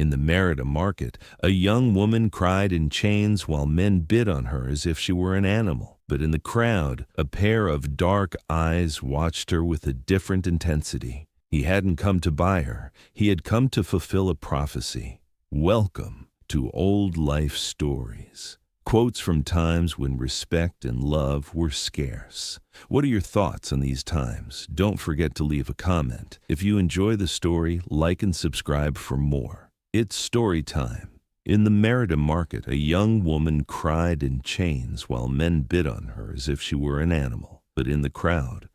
In the Merida market, a young woman cried in chains while men bit on her as if she were an animal. But in the crowd, a pair of dark eyes watched her with a different intensity. He hadn't come to buy her. He had come to fulfill a prophecy. Welcome to old life stories. Quotes from times when respect and love were scarce. What are your thoughts on these times? Don't forget to leave a comment. If you enjoy the story, like and subscribe for more. It's story time. In the Merida market, a young woman cried in chains while men bit on her as if she were an animal. But in the crowd,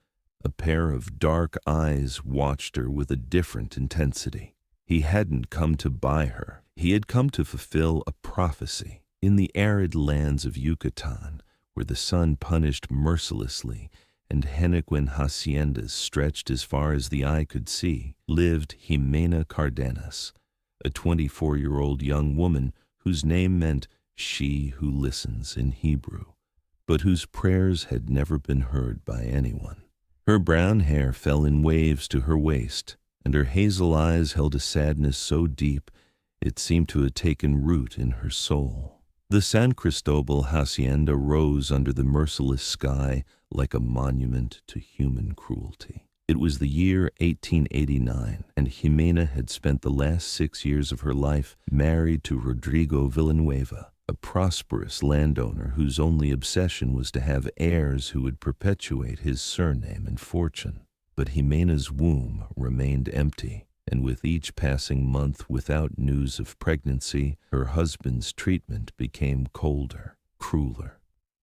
a pair of dark eyes watched her with a different intensity. He hadn't come to buy her. He had come to fulfill a prophecy. In the arid lands of Yucatan, where the sun punished mercilessly and henequen haciendas stretched as far as the eye could see, lived Jimena Cardenas, a 24-year-old young woman whose name meant "she who listens" in Hebrew, but whose prayers had never been heard by anyone. Her brown hair fell in waves to her waist, and her hazel eyes held a sadness so deep it seemed to have taken root in her soul. The San Cristobal hacienda rose under the merciless sky like a monument to human cruelty. It was the year 1889, and Jimena had spent the last 6 years of her life married to Rodrigo Villanueva, a prosperous landowner whose only obsession was to have heirs who would perpetuate his surname and fortune. But Jimena's womb remained empty, and with each passing month without news of pregnancy, her husband's treatment became colder, crueler.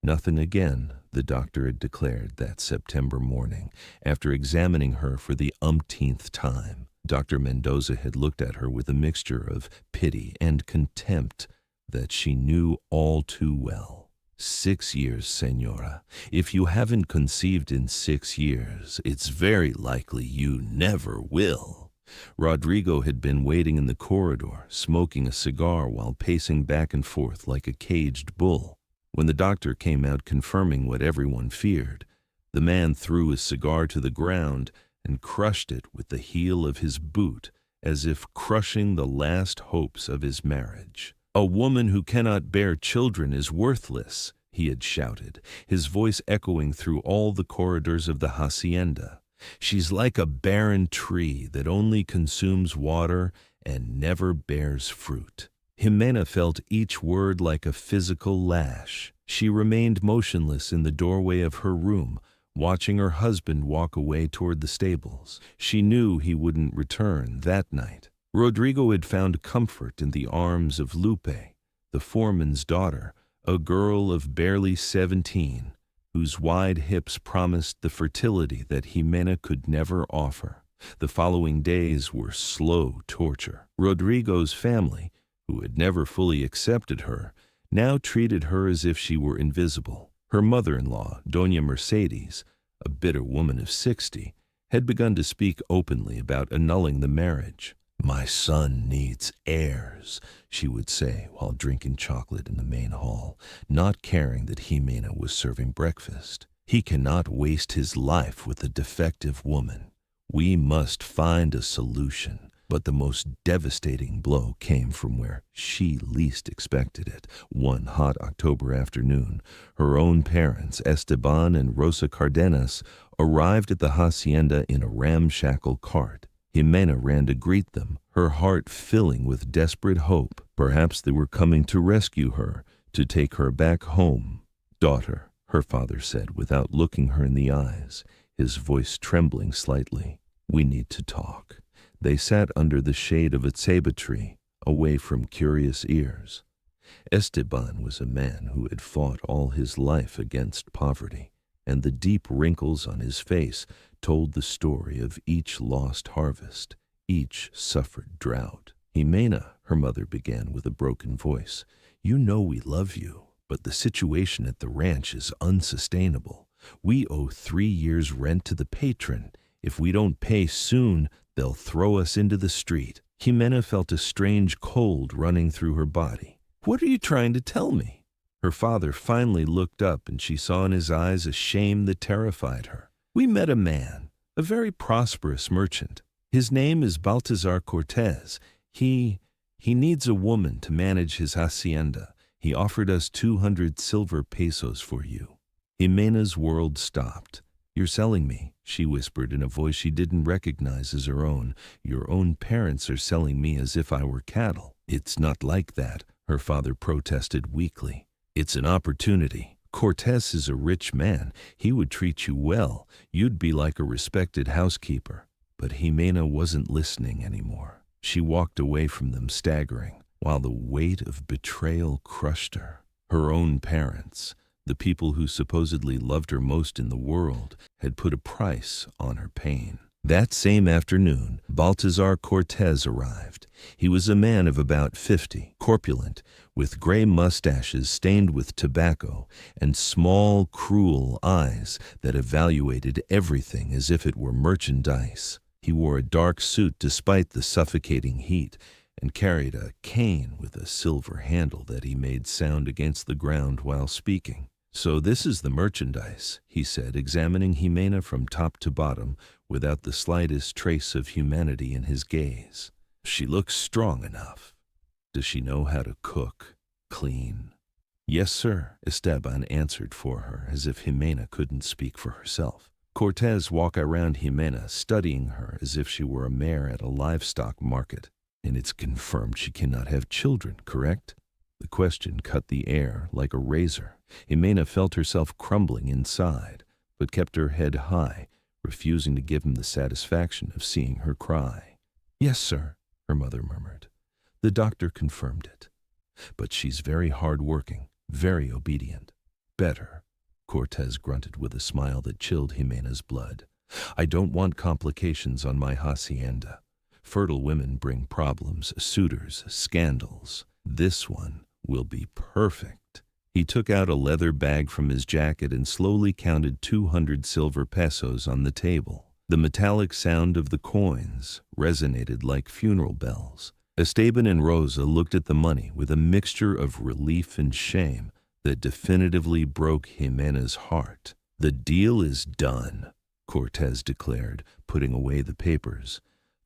Nothing again, the doctor had declared that September morning, after examining her for the umpteenth time. Dr. Mendoza had looked at her with a mixture of pity and contempt that she knew all too well. 6 years, senora. If you haven't conceived in 6 years, it's very likely you never will. Rodrigo had been waiting in the corridor, smoking a cigar while pacing back and forth like a caged bull. When the doctor came out confirming what everyone feared, the man threw his cigar to the ground and crushed it with the heel of his boot, as if crushing the last hopes of his marriage. "A woman who cannot bear children is worthless," he had shouted, his voice echoing through all the corridors of the hacienda. "She's like a barren tree that only consumes water and never bears fruit." Jimena felt each word like a physical lash. She remained motionless in the doorway of her room, watching her husband walk away toward the stables. She knew he wouldn't return that night. Rodrigo had found comfort in the arms of Lupe, the foreman's daughter, a girl of barely 17, whose wide hips promised the fertility that Jimena could never offer. The following days were slow torture. Rodrigo's family, who had never fully accepted her, now treated her as if she were invisible. Her mother-in-law, Doña Mercedes, a bitter woman of 60, had begun to speak openly about annulling the marriage. "My son needs heirs," she would say while drinking chocolate in the main hall, not caring that Jimena was serving breakfast. "He cannot waste his life with a defective woman. We must find a solution." But the most devastating blow came from where she least expected it. One hot October afternoon, her own parents, Esteban and Rosa Cardenas, arrived at the hacienda in a ramshackle cart. Jimena ran to greet them, her heart filling with desperate hope. Perhaps they were coming to rescue her, to take her back home. "Daughter," her father said without looking her in the eyes, his voice trembling slightly, "we need to talk." They sat under the shade of a ceiba tree, away from curious ears. Esteban was a man who had fought all his life against poverty, and the deep wrinkles on his face told the story of each lost harvest, each suffered drought. "Jimena," her mother began with a broken voice, "you know we love you, but the situation at the ranch is unsustainable. We owe 3 years' rent to the patron. If we don't pay soon, they'll throw us into the street." Jimena felt a strange cold running through her body. "What are you trying to tell me?" Her father finally looked up, and she saw in his eyes a shame that terrified her. "We met a man, a very prosperous merchant. His name is Baltazar Cortez. He He needs a woman to manage his hacienda. He offered us 200 silver pesos for you." Jimena's world stopped. "You're selling me," she whispered in a voice she didn't recognize as her own. "Your own parents are selling me as if I were cattle." "It's not like that," her father protested weakly. "It's an opportunity. Cortez is a rich man. He would treat you well. You'd be like a respected housekeeper." But Jimena wasn't listening anymore. She walked away from them staggering, while the weight of betrayal crushed her. Her own parents, the people who supposedly loved her most in the world, had put a price on her pain. That same afternoon, Baltazar Cortez arrived. He was a man of about 50, corpulent, with gray mustaches stained with tobacco, and small, cruel eyes that evaluated everything as if it were merchandise. He wore a dark suit despite the suffocating heat, and carried a cane with a silver handle that he made sound against the ground while speaking. "So this is the merchandise," he said, examining Jimena from top to bottom without the slightest trace of humanity in his gaze. "She looks strong enough. Does she know how to cook, clean?" "Yes, sir," Esteban answered for her, as if Jimena couldn't speak for herself. Cortez walked around Jimena, studying her as if she were a mare at a livestock market. "And it's confirmed she cannot have children, correct?" The question cut the air like a razor. Jimena felt herself crumbling inside, but kept her head high, refusing to give him the satisfaction of seeing her cry. "Yes, sir," her mother murmured. The doctor confirmed it. "But she's very hard-working, very obedient." "Better," Cortez grunted with a smile that chilled Jimena's blood. "I don't want complications on my hacienda. Fertile women bring problems, suitors, scandals. This one will be perfect." He took out a leather bag from his jacket and slowly counted 200 silver pesos on the table. The metallic sound of the coins resonated like funeral bells. Esteban and Rosa looked at the money with a mixture of relief and shame that definitively broke Jimena's heart. "The deal is done," Cortez declared, putting away the papers.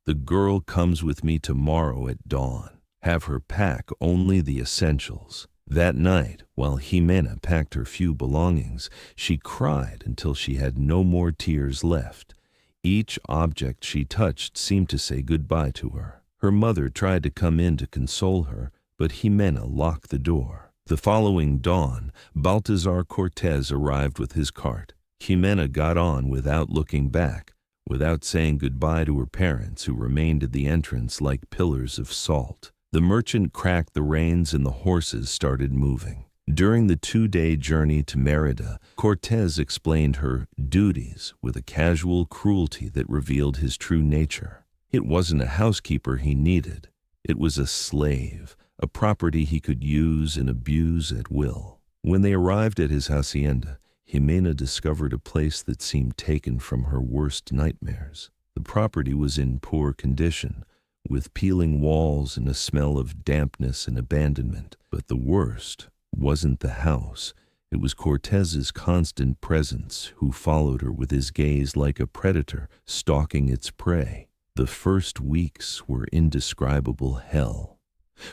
"The girl comes with me tomorrow at dawn. Have her pack only the essentials." That night, while Jimena packed her few belongings, she cried until she had no more tears left. Each object she touched seemed to say goodbye to her. Her mother tried to come in to console her, but Jimena locked the door. The following dawn, Baltazar Cortez arrived with his cart. Jimena got on without looking back, without saying goodbye to her parents, who remained at the entrance like pillars of salt. The merchant cracked the reins and the horses started moving. During the 2-day journey to Merida, Cortez explained her duties with a casual cruelty that revealed his true nature. It wasn't a housekeeper he needed. It was a slave, a property he could use and abuse at will. When they arrived at his hacienda, Jimena discovered a place that seemed taken from her worst nightmares. The property was in poor condition, with peeling walls and a smell of dampness and abandonment. But the worst wasn't the house. It was Cortez's constant presence, who followed her with his gaze like a predator stalking its prey. The first weeks were indescribable hell.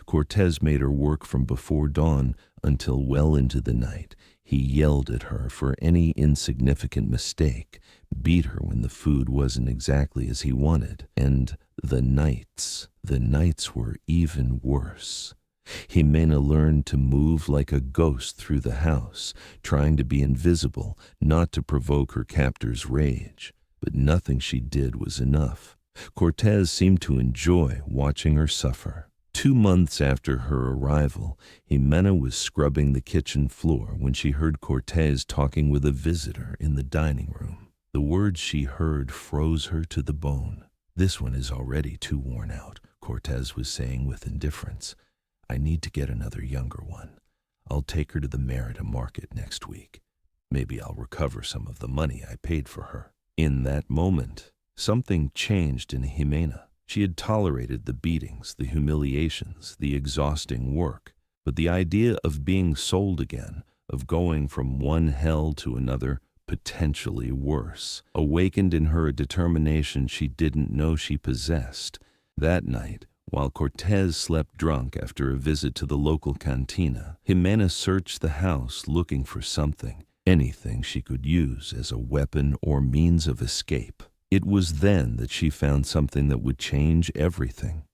Cortez made her work from before dawn until well into the night. He yelled at her for any insignificant mistake, beat her when the food wasn't exactly as he wanted, and the nights were even worse. Jimena learned to move like a ghost through the house, trying to be invisible, not to provoke her captor's rage. But nothing she did was enough. Cortez seemed to enjoy watching her suffer. 2 months after her arrival, Jimena was scrubbing the kitchen floor when she heard Cortez talking with a visitor in the dining room. The words she heard froze her to the bone. "This one is already too worn out," Cortez was saying with indifference. "I need to get another younger one. I'll take her to the Merida market next week. Maybe I'll recover some of the money I paid for her." In that moment, something changed in Jimena. She had tolerated the beatings, the humiliations, the exhausting work, but the idea of being sold again, of going from one hell to another, potentially worse, awakened in her a determination she didn't know she possessed. That night, While Cortez slept drunk after a visit to the local cantina, Jimena searched the house looking for something, anything she could use as a weapon or means of escape. It was then that she found something that would change everything.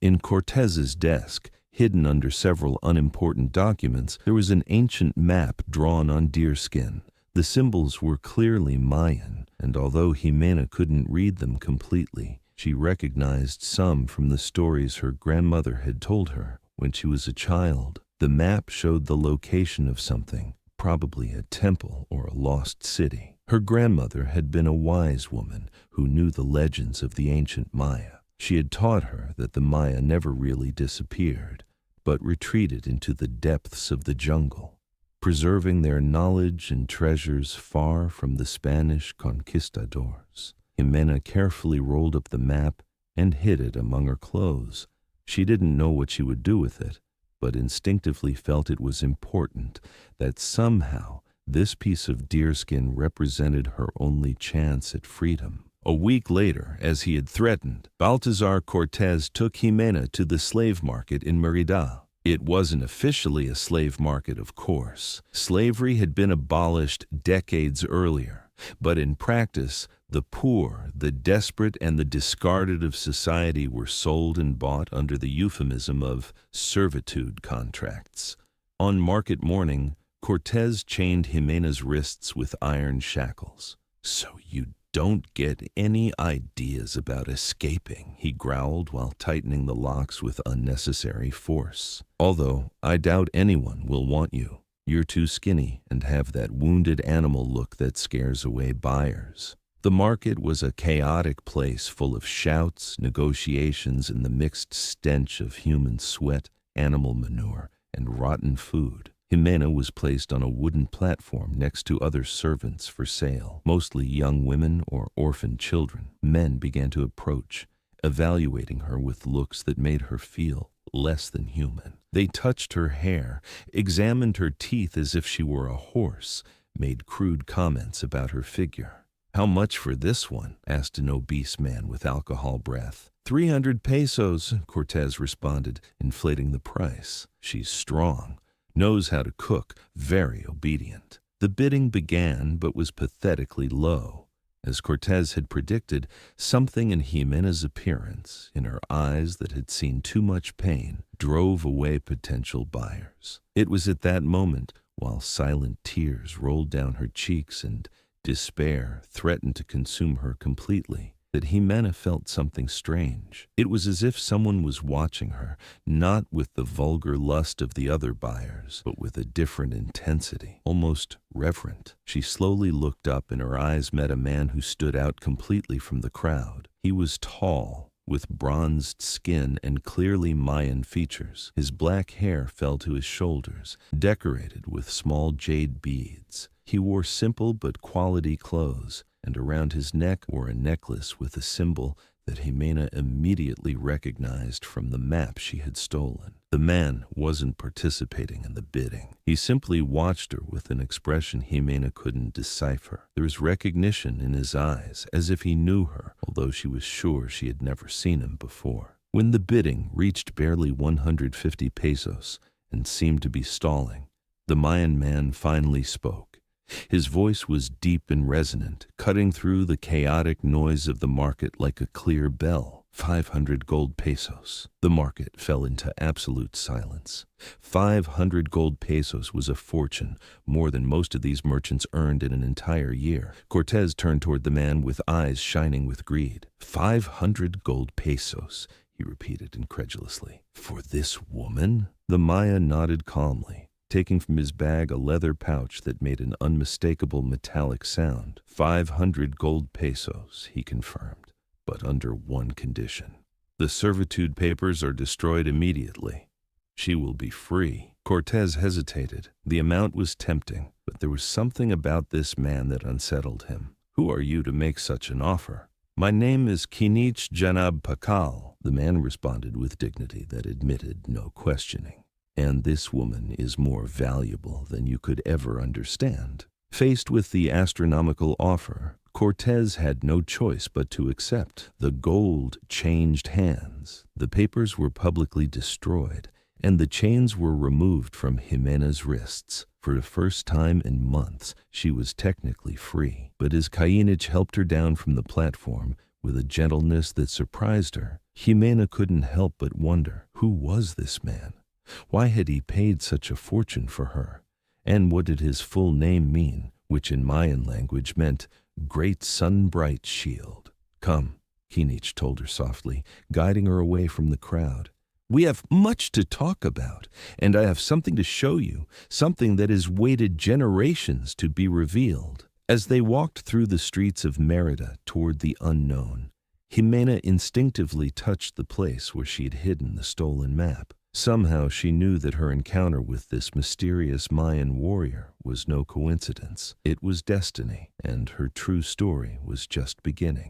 In Cortez's desk, hidden under several unimportant documents, there was an ancient map drawn on deerskin. The symbols were clearly Mayan, and although Jimena couldn't read them completely, she recognized some from the stories her grandmother had told her when she was a child. The map showed the location of something, probably a temple or a lost city. Her grandmother had been a wise woman who knew the legends of the ancient Maya. She had taught her that the Maya never really disappeared, but retreated into the depths of the jungle, preserving their knowledge and treasures far from the Spanish conquistadors. Jimena carefully rolled up the map and hid it among her clothes. She didn't know what she would do with it, but instinctively felt it was important that somehow this piece of deerskin represented her only chance at freedom. A week later, as he had threatened, Baltazar Cortez took Jimena to the slave market in Mérida. It wasn't officially a slave market, of course. Slavery had been abolished decades earlier, but in practice, the poor, the desperate, and the discarded of society were sold and bought under the euphemism of servitude contracts. On market morning, Cortez chained Jimena's wrists with iron shackles. "So you don't get any ideas about escaping," he growled while tightening the locks with unnecessary force. "Although I doubt anyone will want you. You're too skinny and have that wounded animal look that scares away buyers." The market was a chaotic place full of shouts, negotiations, and the mixed stench of human sweat, animal manure, and rotten food. Jimena was placed on a wooden platform next to other servants for sale, mostly young women or orphaned children. Men began to approach, evaluating her with looks that made her feel less than human. They touched her hair, examined her teeth as if she were a horse, made crude comments about her figure. "How much for this one?" asked an obese man with alcohol breath. 300 pesos, Cortez responded, inflating the price. "She's strong, knows how to cook, very obedient." The bidding began, but was pathetically low. As Cortez had predicted, something in Jimena's appearance, in her eyes that had seen too much pain, drove away potential buyers. It was at that moment, while silent tears rolled down her cheeks and despair threatened to consume her completely, that Jimena felt something strange. It was as if someone was watching her, not with the vulgar lust of the other buyers, but with a different intensity, almost reverent. She slowly looked up and her eyes met a man who stood out completely from the crowd. He was tall, with bronzed skin and clearly Mayan features. His black hair fell to his shoulders, decorated with small jade beads. He wore simple but quality clothes, and around his neck wore a necklace with a symbol that Jimena immediately recognized from the map she had stolen. The man wasn't participating in the bidding. He simply watched her with an expression Jimena couldn't decipher. There was recognition in his eyes, as if he knew her, although she was sure she had never seen him before. When the bidding reached barely 150 pesos and seemed to be stalling, the Mayan man finally spoke. His voice was deep and resonant, cutting through the chaotic noise of the market like a clear bell. 500 gold pesos. The market fell into absolute silence. 500 gold pesos was a fortune, more than most of these merchants earned in an entire year. Cortez turned toward the man with eyes shining with greed. 500 gold pesos, he repeated incredulously. "For this woman?" The Maya nodded calmly, taking from his bag a leather pouch that made an unmistakable metallic sound. 500 gold pesos, he confirmed, but under one condition. The servitude papers are destroyed immediately. She will be free. Cortez hesitated. The amount was tempting, but there was something about this man that unsettled him. "Who are you to make such an offer?" "My name is Kinich Janab Pakal," the man responded with dignity that admitted no questioning. "And this woman is more valuable than you could ever understand." Faced with the astronomical offer, Cortez had no choice but to accept. The gold changed hands. The papers were publicly destroyed, and the chains were removed from Jimena's wrists. For the first time in months, she was technically free. But as Cainich helped her down from the platform with a gentleness that surprised her, Jimena couldn't help but wonder, who was this man? Why had he paid such a fortune for her? And what did his full name mean, which in Mayan language meant Great Sun-Bright Shield? Come, Cainich told her softly, guiding her away from the crowd. We have much to talk about, and I have something to show you, something that has waited generations to be revealed. As they walked through the streets of Merida toward the unknown, Jimena instinctively touched the place where she had hidden the stolen map. Somehow she knew that her encounter with this mysterious Mayan warrior was no coincidence. It was destiny, and her true story was just beginning.